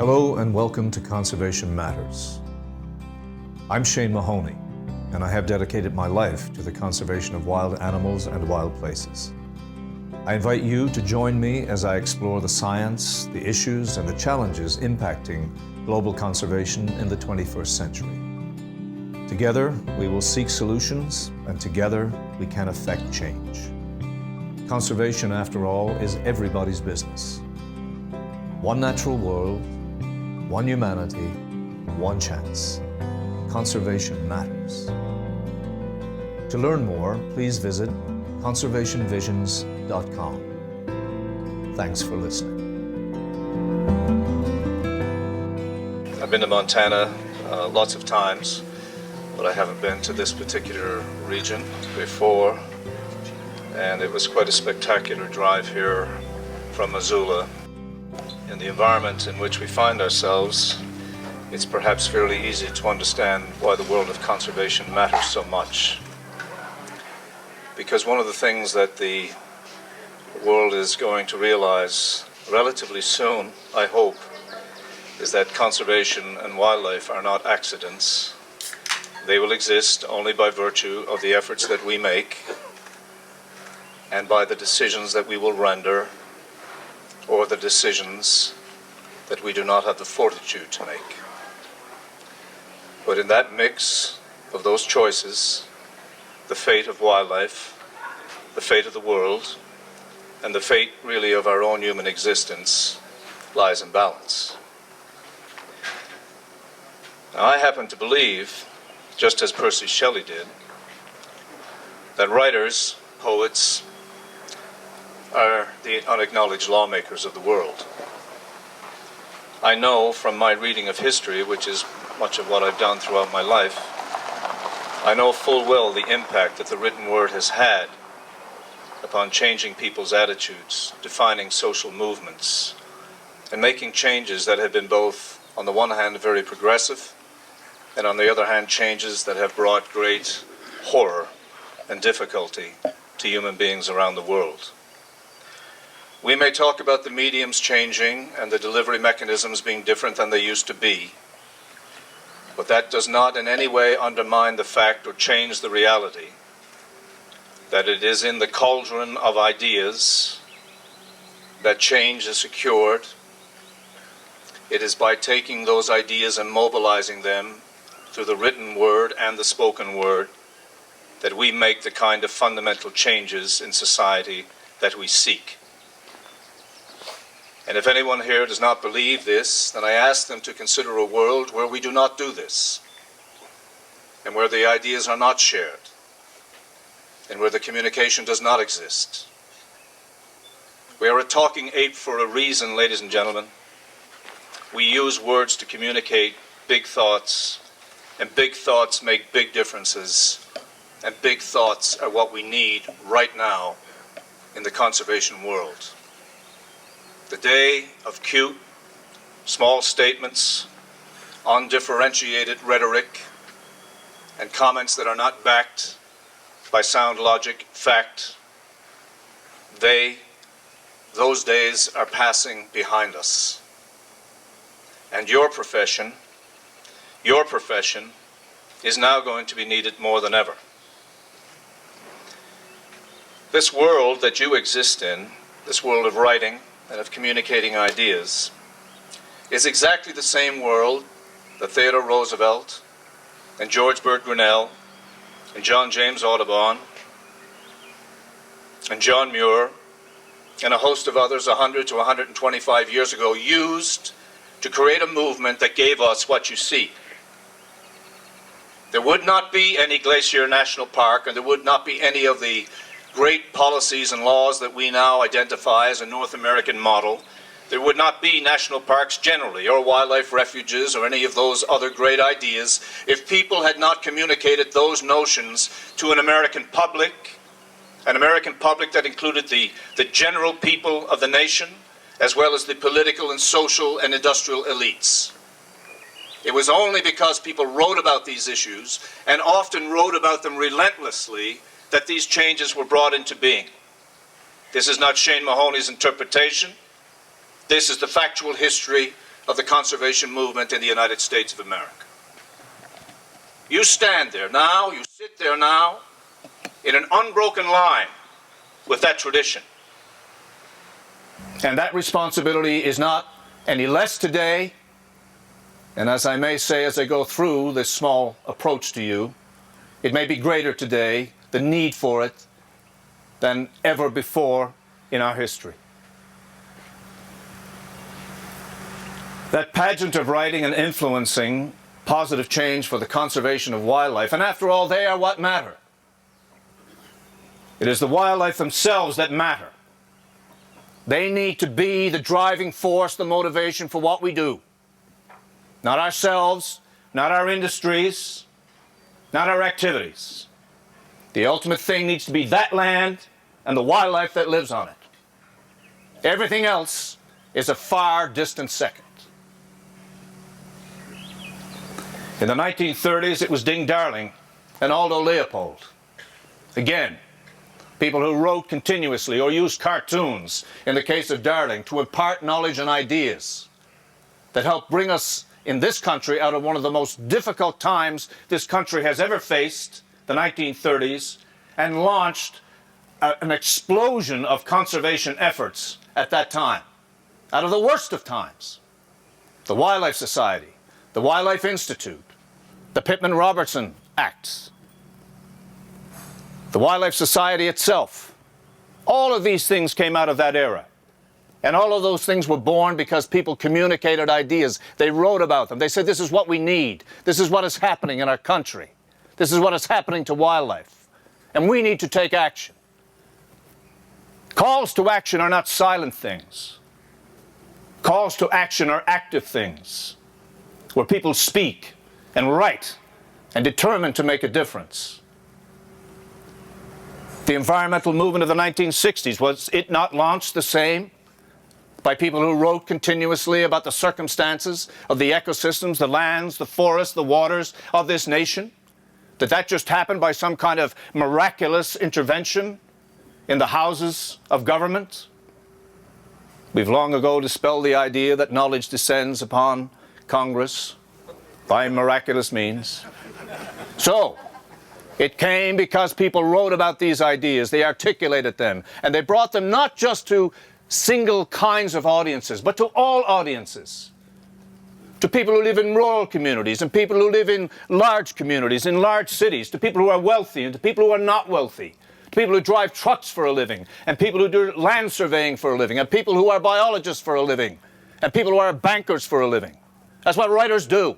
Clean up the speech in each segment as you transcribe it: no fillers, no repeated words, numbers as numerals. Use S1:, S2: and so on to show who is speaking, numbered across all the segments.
S1: Hello and welcome to Conservation Matters. I'm Shane Mahoney, and I have dedicated my life to the conservation of wild animals and wild places. I invite you to join me as I explore the science, the issues, and the challenges impacting global conservation in the 21st century. Together, we will seek solutions, and together, we can affect change. Conservation, after all, is everybody's business. One natural world, one humanity, one chance. Conservation matters. To learn more, please visit conservationvisions.com. Thanks for listening. I've been to Montana lots of times, but I haven't been to this particular region before, and it was quite a spectacular drive here from Missoula. In the environment in which we find ourselves, it's perhaps fairly easy to understand why the world of conservation matters so much. Because one of the things that the world is going to realize relatively soon, I hope, is that conservation and wildlife are not accidents. They will exist only by virtue of the efforts that we make and by the decisions that we will render, or the decisions that we do not have the fortitude to make. But in that mix of those choices, the fate of wildlife, the fate of the world, and the fate really of our own human existence lies in balance. Now, I happen to believe, just as Percy Shelley did, that writers, poets, are the unacknowledged lawmakers of the world. I know from my reading of history, which is much of what I've done throughout my life, I know full well the impact that the written word has had upon changing people's attitudes, defining social movements, and making changes that have been both, on the one hand, very progressive, and on the other hand, changes that have brought great horror and difficulty to human beings around the world. We may talk about the mediums changing and the delivery mechanisms being different than they used to be, but that does not in any way undermine the fact or change the reality that it is in the cauldron of ideas that change is secured. It is by taking those ideas and mobilizing them through the written word and the spoken word that we make the kind of fundamental changes in society that we seek. And if anyone here does not believe this, then I ask them to consider a world where we do not do this, and where the ideas are not shared, and where the communication does not exist. We are a talking ape for a reason, ladies and gentlemen. We use words to communicate big thoughts, and big thoughts make big differences, and big thoughts are what we need right now in the conservation world. The day of cute, small statements, undifferentiated rhetoric, and comments that are not backed by sound logic, fact, those days are passing behind us. And your profession is now going to be needed more than ever. This world that you exist in, this world of writing, and of communicating ideas, is exactly the same world that Theodore Roosevelt and George Burt Grinnell and John James Audubon and John Muir and a host of others 100 to 125 years ago used to create a movement that gave us what you see. There would not be any Glacier National Park, and there would not be any of the great policies and laws that we now identify as a North American model. There would not be national parks generally, or wildlife refuges, or any of those other great ideas if people had not communicated those notions to an American public that included the general people of the nation, as well as the political and social and industrial elites. It was only because people wrote about these issues, and often wrote about them relentlessly, that these changes were brought into being. This is not Shane Mahoney's interpretation. This is the factual history of the conservation movement in the United States of America. You stand there now, you sit there now, in an unbroken line with that tradition. And that responsibility is not any less today, and as I may say as I go through this small approach to you, it may be greater today, the need for it, than ever before in our history. That pageant of writing and influencing positive change for the conservation of wildlife, and after all, they are what matter. It is the wildlife themselves that matter. They need to be the driving force, the motivation for what we do. Not ourselves, not our industries, not our activities. The ultimate thing needs to be that land and the wildlife that lives on it. Everything else is a far distant second. In the 1930s, it was Ding Darling and Aldo Leopold. Again, people who wrote continuously or used cartoons, in the case of Darling, to impart knowledge and ideas that helped bring us in this country out of one of the most difficult times this country has ever faced, the 1930s, and launched an explosion of conservation efforts at that time, out of the worst of times. The Wildlife Society, the Wildlife Institute, the Pittman-Robertson Acts, the Wildlife Society itself. All of these things came out of that era. And all of those things were born because people communicated ideas. They wrote about them. They said, this is what we need. This is what is happening in our country. This is what is happening to wildlife. And we need to take action. Calls to action are not silent things. Calls to action are active things, where people speak and write and determine to make a difference. The environmental movement of the 1960s, was it not launched the same? By people who wrote continuously about the circumstances of the ecosystems, the lands, the forests, the waters of this nation? Did that just happen by some kind of miraculous intervention in the houses of government? We've long ago dispelled the idea that knowledge descends upon Congress by miraculous means. So, it came because people wrote about these ideas, they articulated them, and they brought them not just to single kinds of audiences, but to all audiences. To people who live in rural communities, and people who live in large communities, in large cities, to people who are wealthy and to people who are not wealthy, to people who drive trucks for a living, and people who do land surveying for a living, and people who are biologists for a living, and people who are bankers for a living. That's what writers do.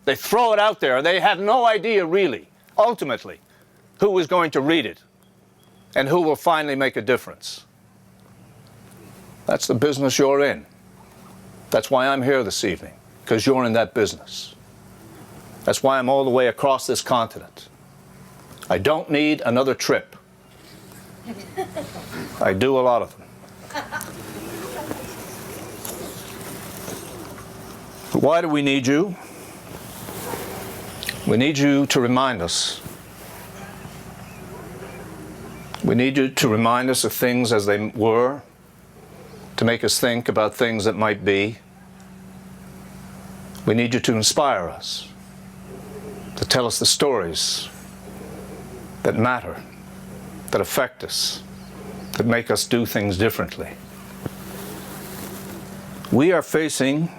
S1: They throw it out there, and they have no idea really, ultimately, who is going to read it and who will finally make a difference. That's the business you're in. That's why I'm here this evening, because you're in that business. That's why I'm all the way across this continent. I don't need another trip. I do a lot of them. Why do we need you? We need you to remind us. We need you to remind us of things as they were, to make us think about things that might be. We need you to inspire us, to tell us the stories that matter, that affect us, that make us do things differently. We are facing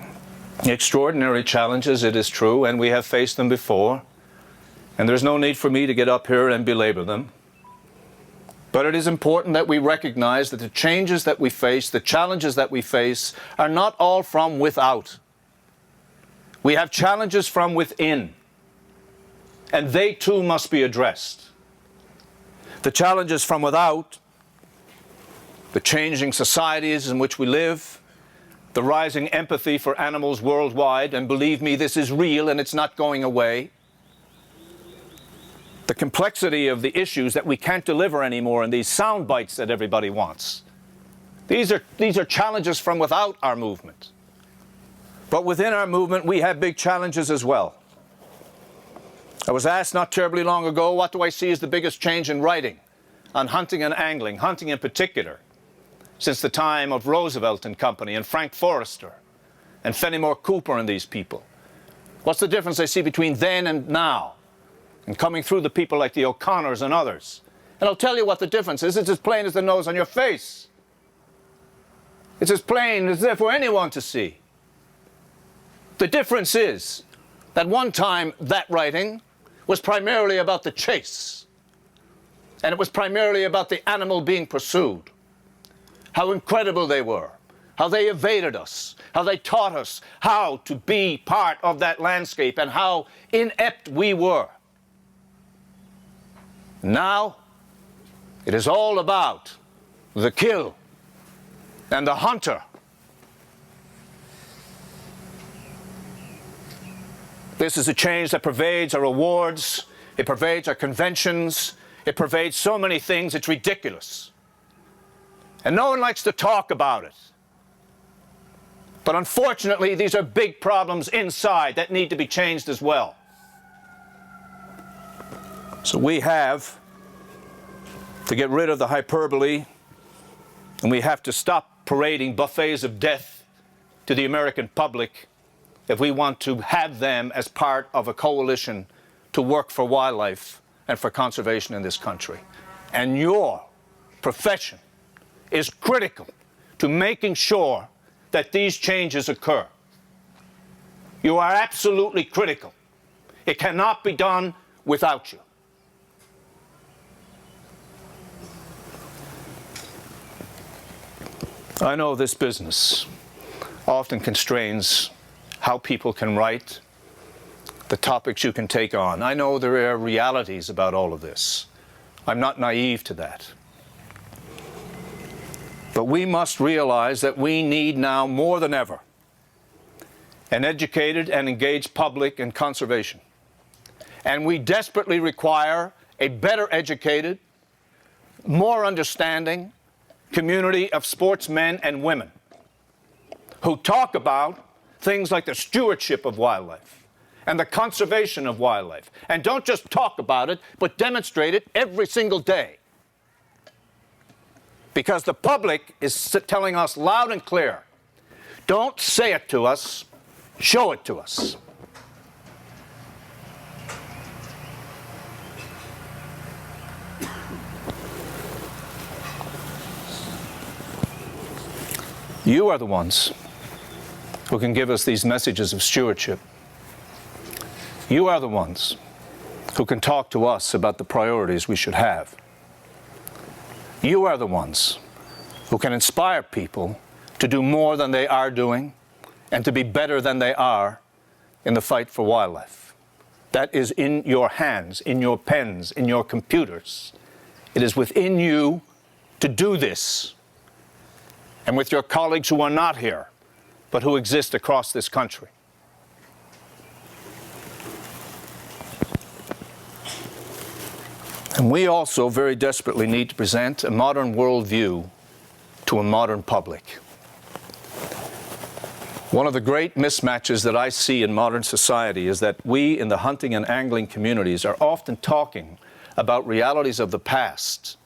S1: extraordinary challenges, it is true, and we have faced them before, and there's no need for me to get up here and belabor them. But it is important that we recognize that the changes that we face, the challenges that we face, are not all from without. We have challenges from within, and they too must be addressed. The challenges from without, the changing societies in which we live, the rising empathy for animals worldwide, and believe me, this is real and it's not going away. The complexity of the issues that we can't deliver anymore and these sound bites that everybody wants. These are challenges from without our movement. But within our movement, we have big challenges as well. I was asked not terribly long ago, what do I see as the biggest change in writing on hunting and angling, hunting in particular, since the time of Roosevelt and company and Frank Forrester and Fenimore Cooper and these people? What's the difference they see between then and now? And coming through the people like the O'Connors and others. And I'll tell you what the difference is. It's as plain as the nose on your face. It's as plain as there for anyone to see. The difference is that one time that writing was primarily about the chase. And it was primarily about the animal being pursued. How incredible they were. How they evaded us. How they taught us how to be part of that landscape and how inept we were. Now, it is all about the kill and the hunter. This is a change that pervades our awards, it pervades our conventions, it pervades so many things, it's ridiculous. And no one likes to talk about it. But unfortunately, these are big problems inside that need to be changed as well. So we have to get rid of the hyperbole, and we have to stop parading buffets of death to the American public if we want to have them as part of a coalition to work for wildlife and for conservation in this country. And your profession is critical to making sure that these changes occur. You are absolutely critical. It cannot be done without you. I know this business often constrains how people can write, the topics you can take on. I know there are realities about all of this. I'm not naive to that. But we must realize that we need now more than ever an educated and engaged public in conservation. And we desperately require a better educated, more understanding community of sportsmen and women who talk about things like the stewardship of wildlife and the conservation of wildlife. And don't just talk about it, but demonstrate it every single day. Because the public is telling us loud and clear, don't say it to us, show it to us. You are the ones who can give us these messages of stewardship. You are the ones who can talk to us about the priorities we should have. You are the ones who can inspire people to do more than they are doing and to be better than they are in the fight for wildlife. That is in your hands, in your pens, in your computers. It is within you to do this. And with your colleagues who are not here, but who exist across this country. And we also very desperately need to present a modern worldview to a modern public. One of the great mismatches that I see in modern society is that we in the hunting and angling communities are often talking about realities of the past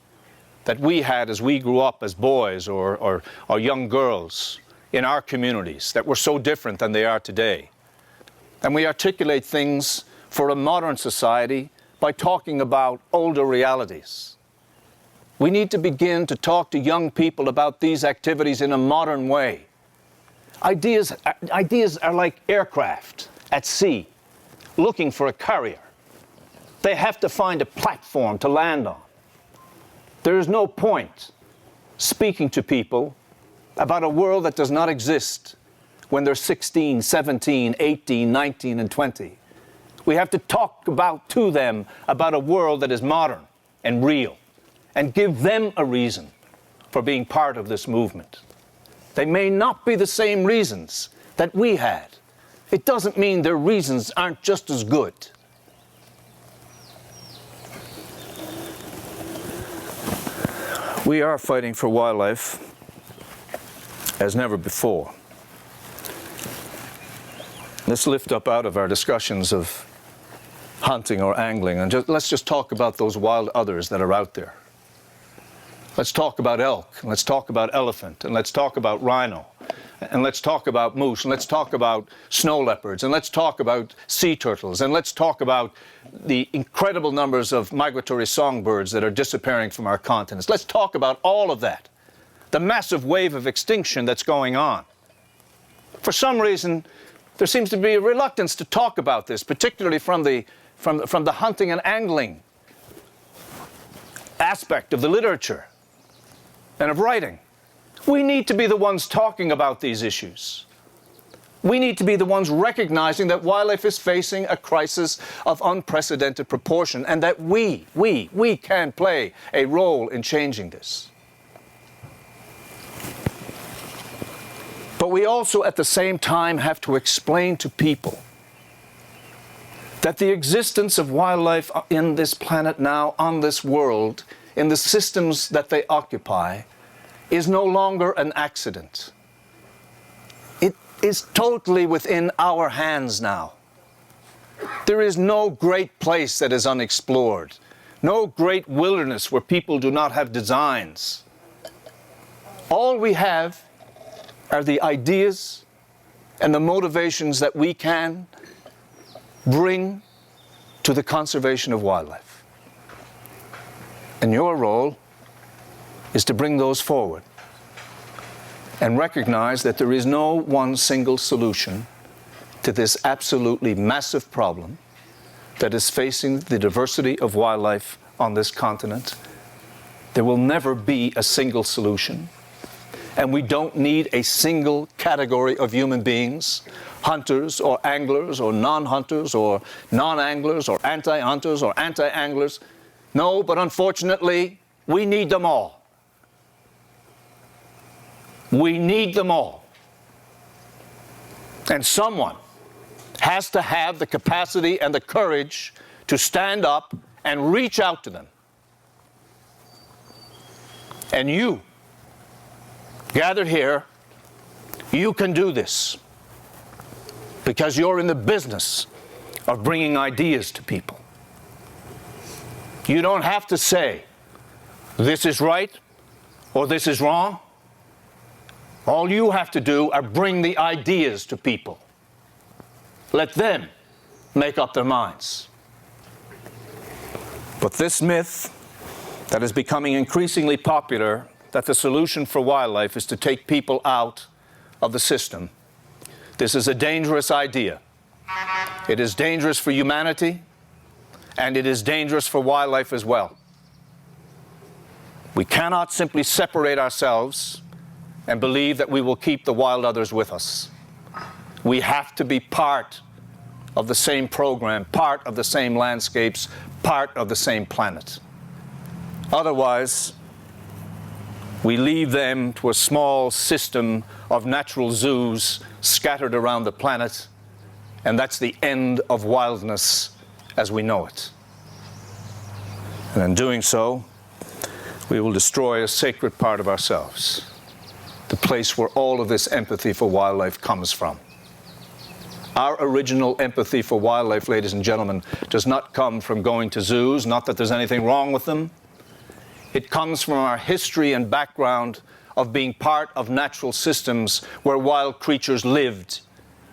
S1: that we had as we grew up as boys or young girls in our communities that were so different than they are today. And we articulate things for a modern society by talking about older realities. We need to begin to talk to young people about these activities in a modern way. Ideas are like aircraft at sea, looking for a carrier. They have to find a platform to land on. There is no point speaking to people about a world that does not exist when they're 16, 17, 18, 19, and 20. We have to talk to them about a world that is modern and real and give them a reason for being part of this movement. They may not be the same reasons that we had. It doesn't mean their reasons aren't just as good. We are fighting for wildlife as never before. Let's lift up out of our discussions of hunting or angling and let's just talk about those wild others that are out there. Let's talk about elk, and let's talk about elephant, and let's talk about rhino, and let's talk about moose, and let's talk about snow leopards, and let's talk about sea turtles, and let's talk about the incredible numbers of migratory songbirds that are disappearing from our continents. Let's talk about all of that, the massive wave of extinction that's going on. For some reason, there seems to be a reluctance to talk about this, particularly from the hunting and angling aspect of the literature and of writing. We need to be the ones talking about these issues. We need to be the ones recognizing that wildlife is facing a crisis of unprecedented proportion, and that we can play a role in changing this. But we also at the same time have to explain to people that the existence of wildlife in this planet now, on this world, in the systems that they occupy, is no longer an accident. It is totally within our hands now. There is no great place that is unexplored, no great wilderness where people do not have designs. All we have are the ideas and the motivations that we can bring to the conservation of wildlife. And your role is to bring those forward and recognize that there is no one single solution to this absolutely massive problem that is facing the diversity of wildlife on this continent. There will never be a single solution, and we don't need a single category of human beings, hunters or anglers or non-hunters or non-anglers or anti-hunters or anti-anglers. No, but unfortunately, we need them all. We need them all. And someone has to have the capacity and the courage to stand up and reach out to them. And you, gathered here, you can do this because you're in the business of bringing ideas to people. You don't have to say, this is right or this is wrong. All you have to do are bring the ideas to people. Let them make up their minds. But this myth that is becoming increasingly popular, that the solution for wildlife is to take people out of the system, this is a dangerous idea. It is dangerous for humanity, and it is dangerous for wildlife as well. We cannot simply separate ourselves and believe that we will keep the wild others with us. We have to be part of the same program, part of the same landscapes, part of the same planet. Otherwise, we leave them to a small system of natural zoos scattered around the planet, and that's the end of wildness as we know it. And in doing so, we will destroy a sacred part of ourselves, the place where all of this empathy for wildlife comes from. Our original empathy for wildlife, ladies and gentlemen, does not come from going to zoos, not that there's anything wrong with them. It comes from our history and background of being part of natural systems where wild creatures lived,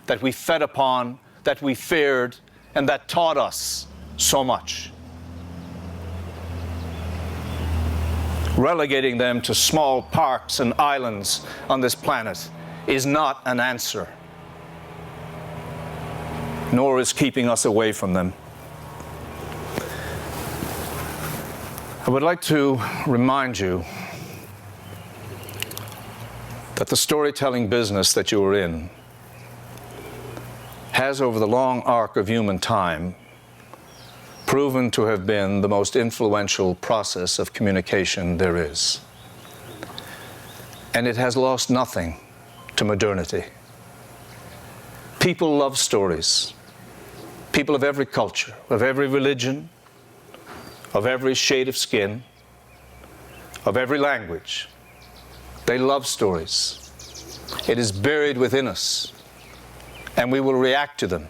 S1: that we fed upon, that we feared, and that taught us so much. Relegating them to small parks and islands on this planet is not an answer, nor is keeping us away from them. I would like to remind you that the storytelling business that you are in has, over the long arc of human time, proven to have been the most influential process of communication there is. And it has lost nothing to modernity. People love stories. People of every culture, of every religion, of every shade of skin, of every language. They love stories. It is buried within us, and we will react to them.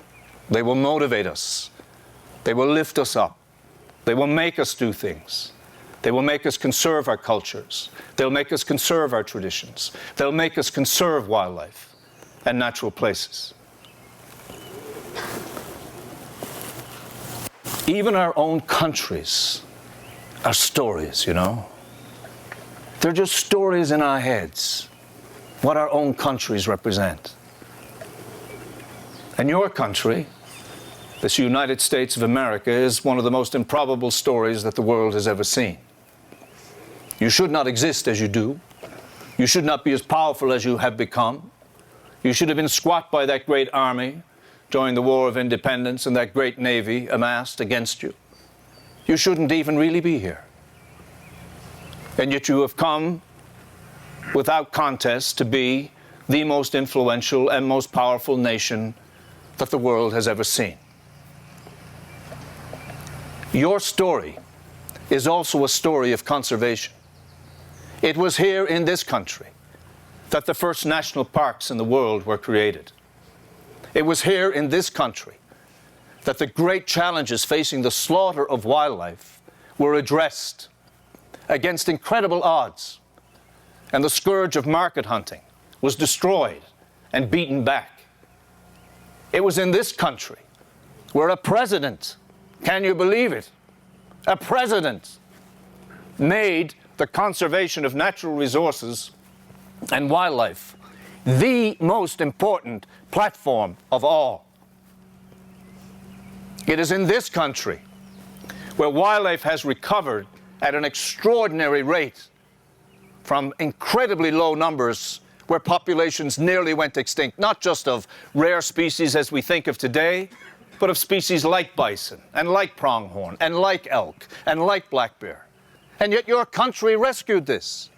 S1: They will motivate us. They will lift us up. They will make us do things. They will make us conserve our cultures. They'll make us conserve our traditions. They'll make us conserve wildlife. and natural places. Even our own countries are stories, you know. They're just stories in our heads, what our own countries represent. And your country, this United States of America, is one of the most improbable stories that the world has ever seen. You should not exist as you do. You should not be as powerful as you have become. You should have been squat by that great army during the War of Independence and that great navy amassed against you. You shouldn't even really be here. And yet you have come without contest to be the most influential and most powerful nation that the world has ever seen. Your story is also a story of conservation. It was here in this country that the first national parks in the world were created. It was here in this country that the great challenges facing the slaughter of wildlife were addressed against incredible odds, and the scourge of market hunting was destroyed and beaten back. It was in this country where a president, can you believe it? A president made the conservation of natural resources and wildlife the most important platform of all. It is in this country where wildlife has recovered at an extraordinary rate from incredibly low numbers, where populations nearly went extinct, not just of rare species as we think of today, but of species like bison and like pronghorn and like elk and like black bear. And yet your country rescued this.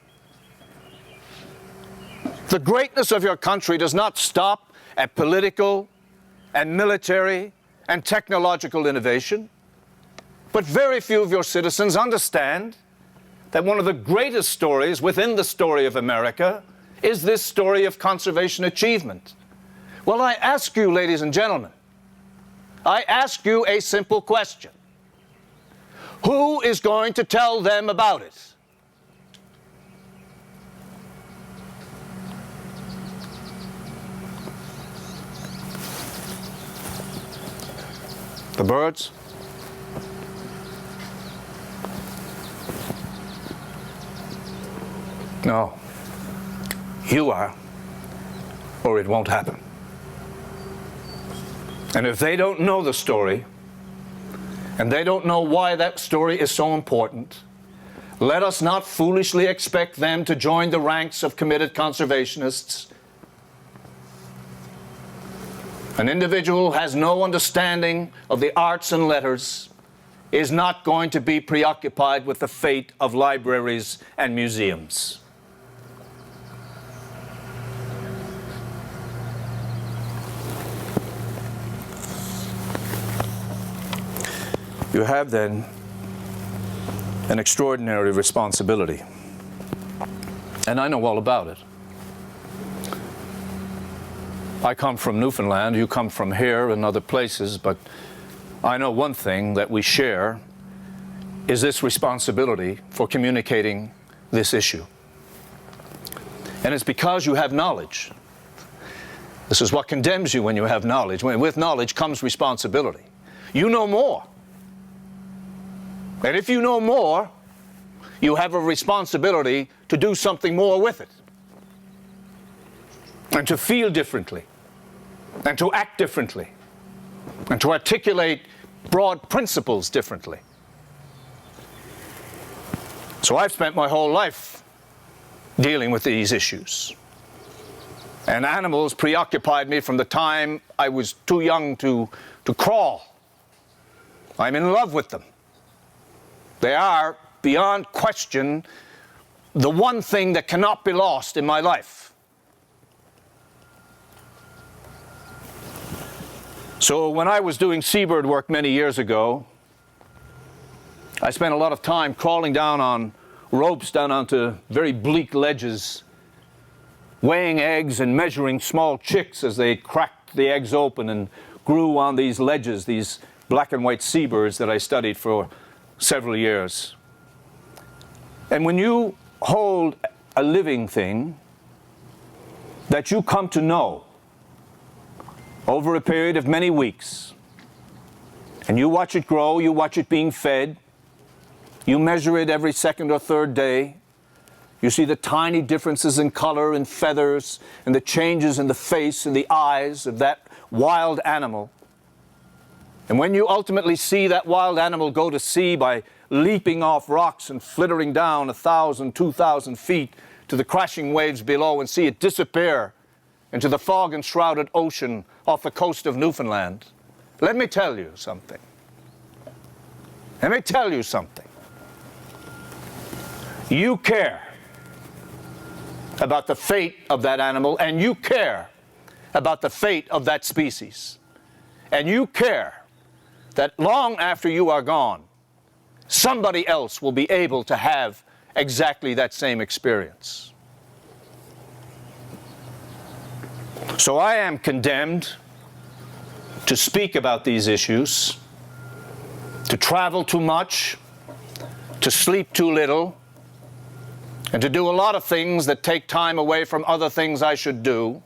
S1: The greatness of your country does not stop at political and military and technological innovation, but very few of your citizens understand that one of the greatest stories within the story of America is this story of conservation achievement. Well, I ask you, ladies and gentlemen, I ask you a simple question. Who is going to tell them about it? The birds? No. You are, or it won't happen. And if they don't know the story, and they don't know why that story is so important, let us not foolishly expect them to join the ranks of committed conservationists. An individual who has no understanding of the arts and letters is not going to be preoccupied with the fate of libraries and museums. You have then an extraordinary responsibility, and I know all about it. I come from Newfoundland, you come from here and other places, but I know one thing that we share is this responsibility for communicating this issue. And it's because you have knowledge. This is what condemns you when you have knowledge. With knowledge comes responsibility. You know more. And if you know more, you have a responsibility to do something more with it, and to feel differently, and to act differently, and to articulate broad principles differently. So I've spent my whole life dealing with these issues. And animals preoccupied me from the time I was too young to crawl. I'm in love with them. They are, beyond question, the one thing that cannot be lost in my life. So when I was doing seabird work many years ago, I spent a lot of time crawling down on ropes down onto very bleak ledges, weighing eggs and measuring small chicks as they cracked the eggs open and grew on these ledges, these black and white seabirds that I studied for several years. And when you hold a living thing that you come to know over a period of many weeks. And you watch it grow, you watch it being fed, you measure it every second or third day. You see the tiny differences in color and feathers and the changes in the face and the eyes of that wild animal. And when you ultimately see that wild animal go to sea by leaping off rocks and flittering down 1,000, 2,000 feet to the crashing waves below and see it disappear into the fog-enshrouded ocean off the coast of Newfoundland, let me tell you something. Let me tell you something. You care about the fate of that animal, and you care about the fate of that species. And you care that long after you are gone, somebody else will be able to have exactly that same experience. So I am condemned to speak about these issues, to travel too much, to sleep too little, and to do a lot of things that take time away from other things I should do,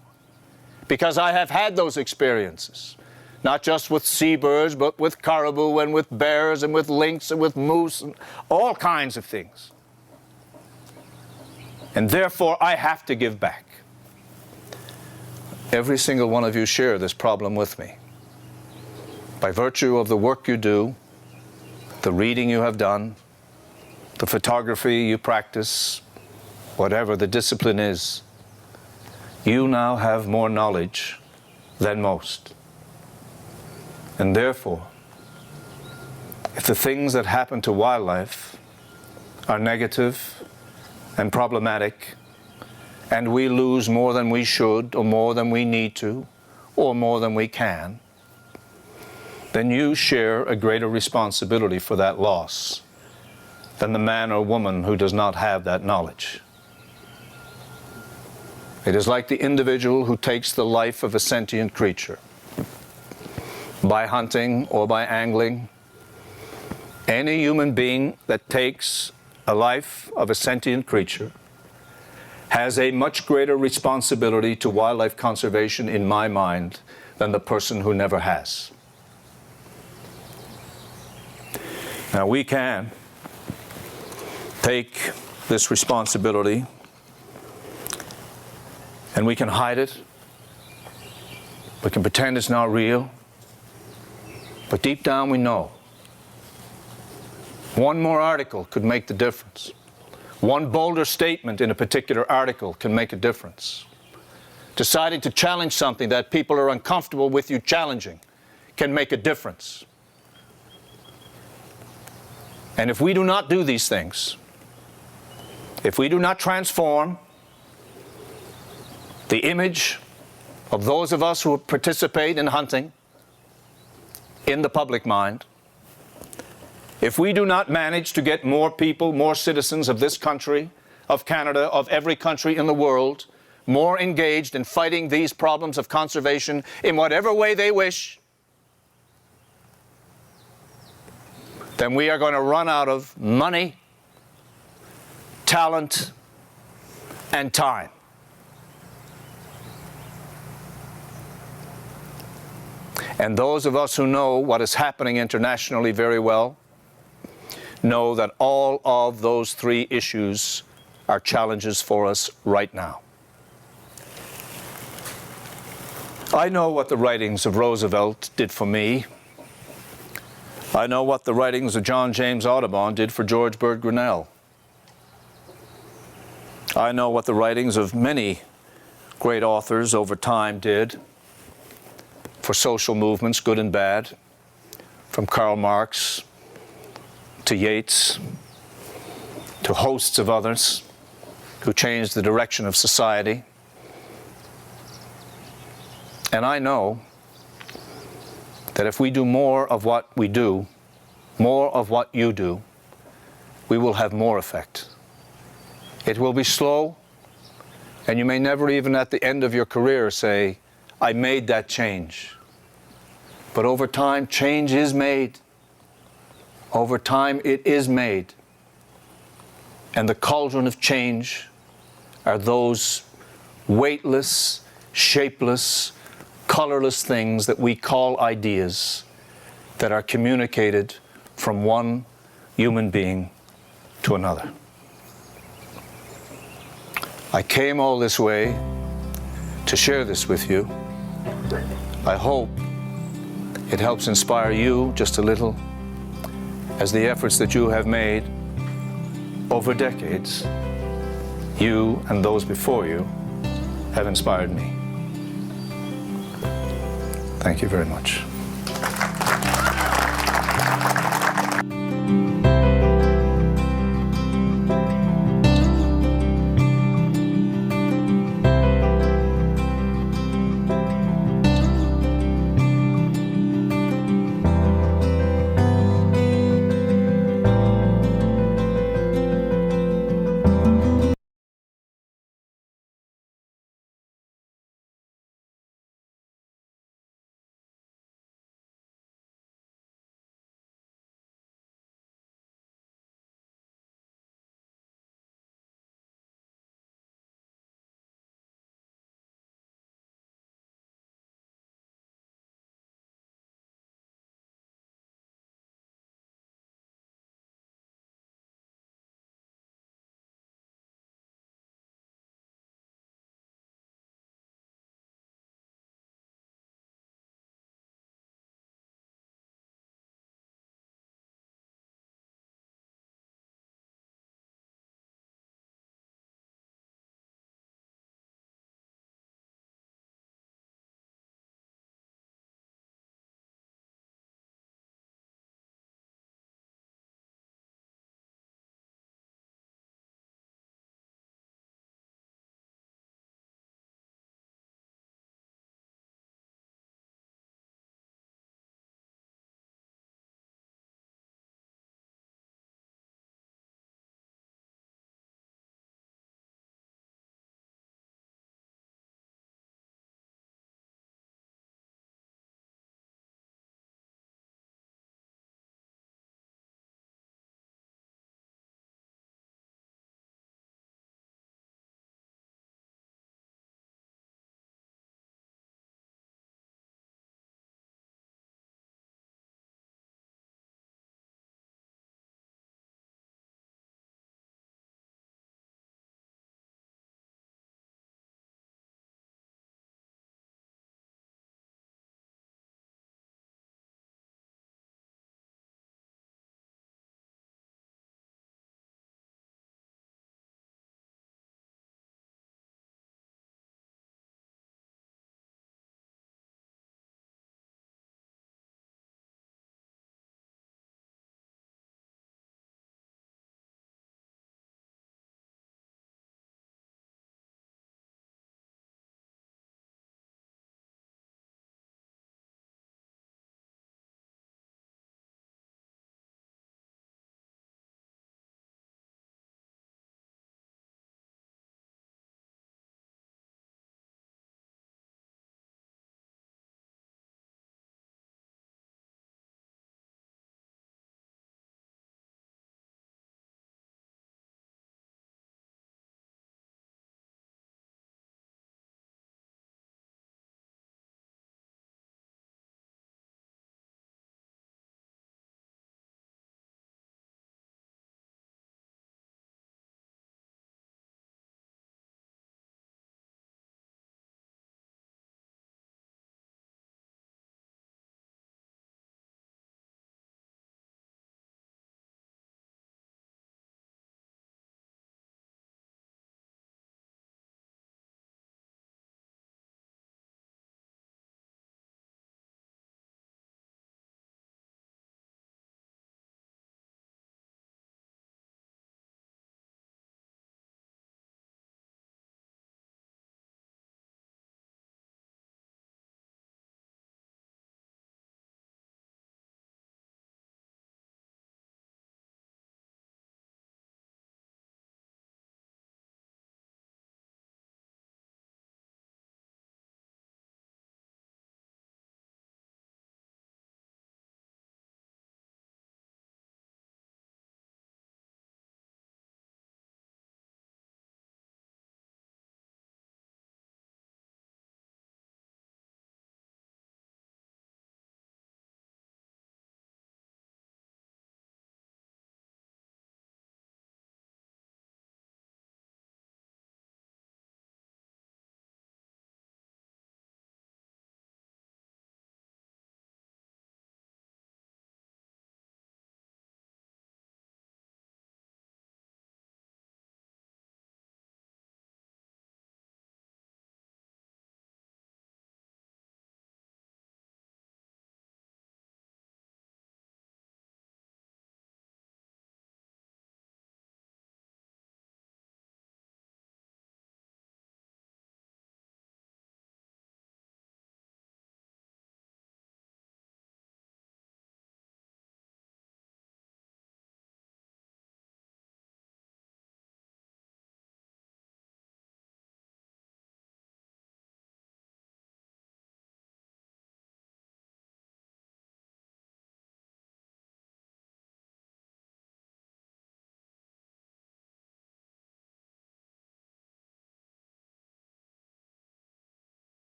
S1: because I have had those experiences, not just with seabirds, but with caribou and with bears and with lynx and with moose and all kinds of things. And therefore, I have to give back. Every single one of you share this problem with me. By virtue of the work you do, the reading you have done, the photography you practice, whatever the discipline is, you now have more knowledge than most. And therefore, if the things that happen to wildlife are negative and problematic, and we lose more than we should, or more than we need to, or more than we can, then you share a greater responsibility for that loss than the man or woman who does not have that knowledge. It is like the individual who takes the life of a sentient creature by hunting or by angling. Any human being that takes a life of a sentient creature has a much greater responsibility to wildlife conservation, in my mind, than the person who never has. Now, we can take this responsibility and we can hide it. We can pretend it's not real. But deep down we know. One more article could make the difference. One bolder statement in a particular article can make a difference. Deciding to challenge something that people are uncomfortable with you challenging can make a difference. And if we do not do these things, if we do not transform the image of those of us who participate in hunting in the public mind, if we do not manage to get more people, more citizens of this country, of Canada, of every country in the world, more engaged in fighting these problems of conservation in whatever way they wish, then we are going to run out of money, talent, and time. And those of us who know what is happening internationally very well know that all of those three issues are challenges for us right now. I know what the writings of Roosevelt did for me. I know what the writings of John James Audubon did for George Bird Grinnell. I know what the writings of many great authors over time did for social movements, good and bad, from Karl Marx to Yeats to hosts of others who changed the direction of society. And I know that if we do more of what we do, more of what you do, we will have more effect. It will be slow, and you may never even at the end of your career say, I made that change. But over time, change is made. Over time, it is made. And the cauldron of change are those weightless, shapeless, colorless things that we call ideas that are communicated from one human being to another. I came all this way to share this with you. I hope it helps inspire you just a little, as the efforts that you have made over decades, you and those before you, have inspired me. Thank you very much.